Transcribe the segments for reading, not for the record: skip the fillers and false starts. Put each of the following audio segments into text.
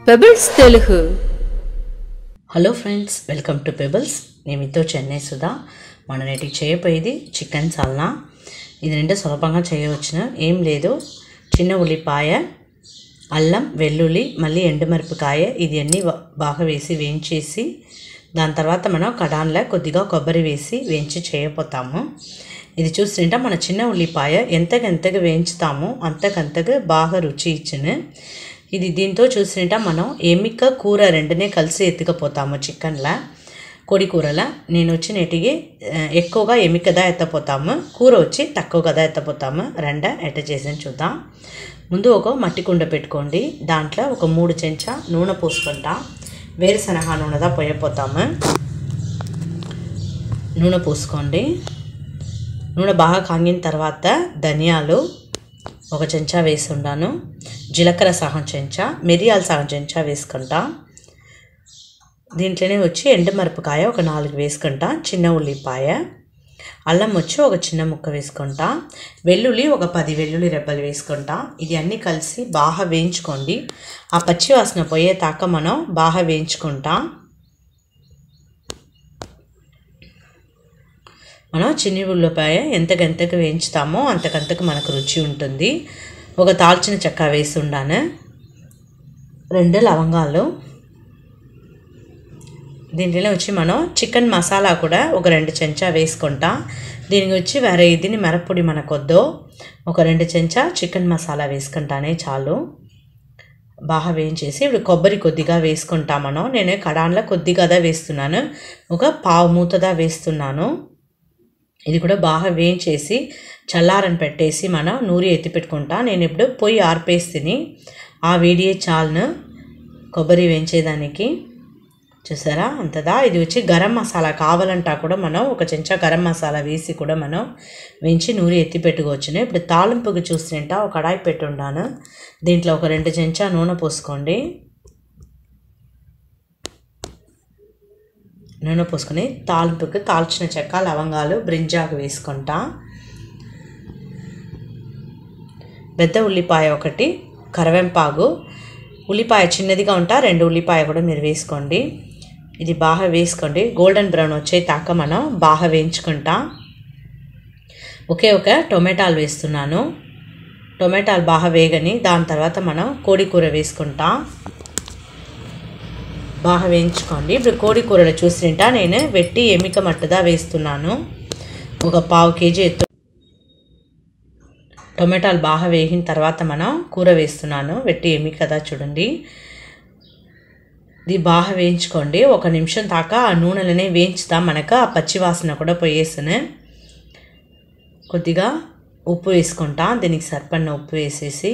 Pebbles Telugu. Hello friends, welcome to pebbles. నేను మీతో చెన్నై సుధా. మన నేటికి చేయబోయేది చికెన్ సాల్నా. ఇది రెండు సులభంగా చేయవచ్చును. ఏం లేదు, చిన్న ఉల్లిపాయ, అల్లం, వెల్లుల్లి, మళ్ళీ ఎండుమిరపకాయ ఇది అన్నీ బాగా వేసి వేయించేసి దాని తర్వాత మనం కడాన్లో కొద్దిగా కొబ్బరి వేసి వేయించి చేయబోతాము. ఇది చూస్తుంటే మన చిన్న ఉల్లిపాయ ఎంతగా వేయించుతామో అంతకంతగా బాగా రుచి ఇచ్చును. ఇది దీంతో చూస్తుంటే మనం ఎమిక కూర రెండునే కలిసి ఎత్తుకపోతాము. చికెన్లా కోడి కూరలా నేను వచ్చి నేటికి ఎక్కువగా ఎమికదా ఎత్తపోతాము, కూర వచ్చి తక్కువగా ఎత్తపోతాము. రెండ ఎట్ట చేసి చూద్దాం. ముందు ఒక మట్టి కుండ పెట్టుకోండి. దాంట్లో ఒక 3 చెంచా నూనె పోసుకుంటా. వేరుశనగ నూనెదా పోయపోతాము. నూనె పోసుకోండి. నూనె బాగా కాగిన తర్వాత ధనియాలు 1 చెంచా వేసి ఉన్నాను. జీలకర్ర సగం చెంచా, మిరియాలు సగం చెంచా వేసుకుంటా. దీంట్లోనే వచ్చి ఎండుమిరపకాయ ఒక 4 వేసుకుంటా. చిన్న ఉల్లిపాయ, అల్లం వచ్చి ఒక చిన్న ముక్క వేసుకుంటా. వెల్లుల్లి ఒక 10 వెల్లుల్లి రెబ్బలు వేసుకుంటా. ఇది అన్నీ కలిసి బాగా వేయించుకోండి. ఆ పచ్చి వాసన పోయేదాకా మనం బాగా వేయించుకుంటా. మనం చిన్ని ఉల్లిపాయ ఎంతకు వేయించుతామో అంతకంతకు మనకు రుచి ఉంటుంది. ఒక దాల్చిన చెక్క వేసి ఉండాను. 2 లవంగాలు. దీంట్లో వచ్చి మనం చికెన్ మసాలా కూడా ఒక 2 చెంచా వేసుకుంటా. దీనికి వచ్చి వేరే ఇదిని మిరప్పొడి మనకొద్దు. ఒక 2 చెంచా చికెన్ మసాలా వేసుకుంటానే చాలు. బాగా వేయించేసి ఇప్పుడు కొబ్బరి కొద్దిగా వేసుకుంటా. నేను కడాన్లో కొద్దిగా వేస్తున్నాను, ఒక పావు మూతదా వేస్తున్నాను. ఇది కూడా బాగా వేయించేసి చల్లారని పెట్టేసి మనం నూరి ఎత్తి పెట్టుకుంటా. నేను ఇప్పుడు పొయ్యి ఆర్పేసి ఆ వేడియే చాలును కొబ్బరి వేయించేదానికి. చూసారా అంతదా. ఇది వచ్చి గరం మసాలా కావాలంటా కూడా మనం 1 చెంచా గరం మసాలా వేసి కూడా మనం వేయించి నూరి ఎత్తి పెట్టుకోవచ్చును. ఇప్పుడు తాలింపుకి చూస్తుంటా ఒక కడాయి పెట్టి ఉన్నాను. దీంట్లో ఒక 2 చెంచా నూనె పోసుకోండి. నూనె పోసుకొని తాలింపుకి దాల్చిన చెక్క, లవంగాలు, బ్రింజాకు వేసుకుంటా. పెద్ద ఉల్లిపాయ 1, కరివేపాకు, ఉల్లిపాయ చిన్నదిగా ఉంటా 2 ఉల్లిపాయ కూడా మీరు వేసుకోండి. ఇది బాగా వేసుకోండి. గోల్డెన్ బ్రౌన్ వచ్చేదాకా మనం బాగా వేయించుకుంటా. ఒక టొమాటోలు వేస్తున్నాను. టొమాటోలు బాగా వేగని దాని తర్వాత మనం కోడి కూర వేసుకుంటా. బాగా వేయించుకోండి. ఇప్పుడు కోడి కూరలో చూసింటా నేను వెట్టి ఎమిక మట్టుదా వేస్తున్నాను. ఒక పావు కేజీ ఎత్తు. టొమాటోలు బాగా వేగిన తర్వాత మనం కూర వేస్తున్నాను. వెట్టి ఎమికదా చూడండి. ఇది బాగా వేయించుకోండి. 1 నిమిషం దాకా ఆ నూనెలనే వేయించుతా. మనకు ఆ పచ్చి వాసన కూడా పోయేసాను. కొద్దిగా ఉప్పు వేసుకుంటా. దీనికి సరిపడిన ఉప్పు వేసేసి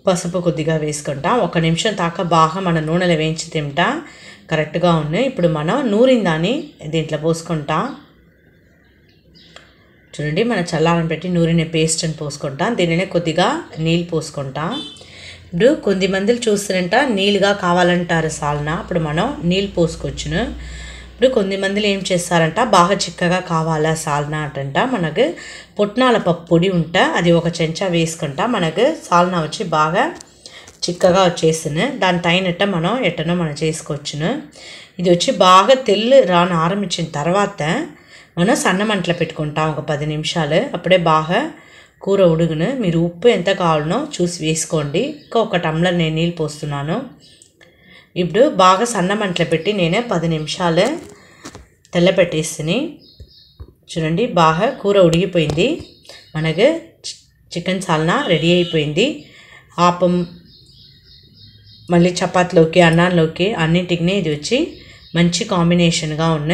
పసుపు కొద్దిగా వేసుకుంటా. 1 నిమిషం దాకా బాగా మన నూనెలో వేయించి తింటా. కరెక్ట్గా ఉన్నాయి. ఇప్పుడు మనం నూరిన దాన్ని దీంట్లో పోసుకుంటా. చూడండి, మన చల్లారని పెట్టి నూరిన పేస్ట్ అని పోసుకుంటా. దీనినే కొద్దిగా నీళ్ళు పోసుకుంటా. ఇప్పుడు కొంతమందిలు చూస్తున్నంట నీళ్ళుగా కావాలంటారు సాల్నా. అప్పుడు మనం నీళ్ళు పోసుకోవచ్చును. ఇప్పుడు కొంతమందిలు ఏం చేస్తారంట బాగా చిక్కగా కావాలా సాల్నా అంట. మనకు పుట్నాల పప్పు పొడి ఉంటా, అది 1 చెంచా వేసుకుంటా. మనకు సాల్నా వచ్చి బాగా చిక్కగా వచ్చేసిను. దాని తగినట్టు మనం ఎట్టనో మనం చేసుకోవచ్చును. ఇది వచ్చి బాగా తెల్లు రాను ఆరంభించిన తర్వాత మనం సన్న మంటలో పెట్టుకుంటాం ఒక 10 నిమిషాలు. అప్పుడే బాగా కూర ఉడుగును. మీరు ఉప్పు ఎంత కావాలనో చూసి వేసుకోండి. ఒక టంబ్లర్ నేను నీళ్ళు పోస్తున్నాను. ఇప్పుడు బాగా సన్న మంటలో పెట్టి నేను 10 నిమిషాలు తెల్లపెట్టేసి చూడండి. బాగా కూర ఉడిగిపోయింది. మనకు చికెన్ సాల్నా రెడీ అయిపోయింది. ఆపం మళ్ళీ చపాతీలోకి, అన్నాల్లోకి అన్నింటికి ఇది వచ్చి మంచి కాంబినేషన్గా ఉన్న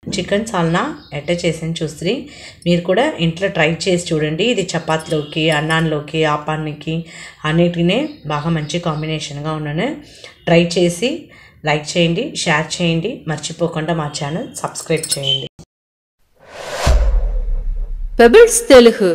చికెన్ సాల్నా ఎట్ట చేసి చూస్తే మీరు కూడా ఇంట్లో ట్రై చేసి చూడండి. ఇది చపాతీలోకి, అన్నాల్లోకి, ఆపానికి అన్నిటికీ బాగా మంచి కాంబినేషన్గా ఉన్నాను. ట్రై చేసి లైక్ చేయండి, షేర్ చేయండి. మర్చిపోకుండా మా ఛానల్ సబ్స్క్రైబ్ చేయండి. పెబుల్స్ తెలుగు.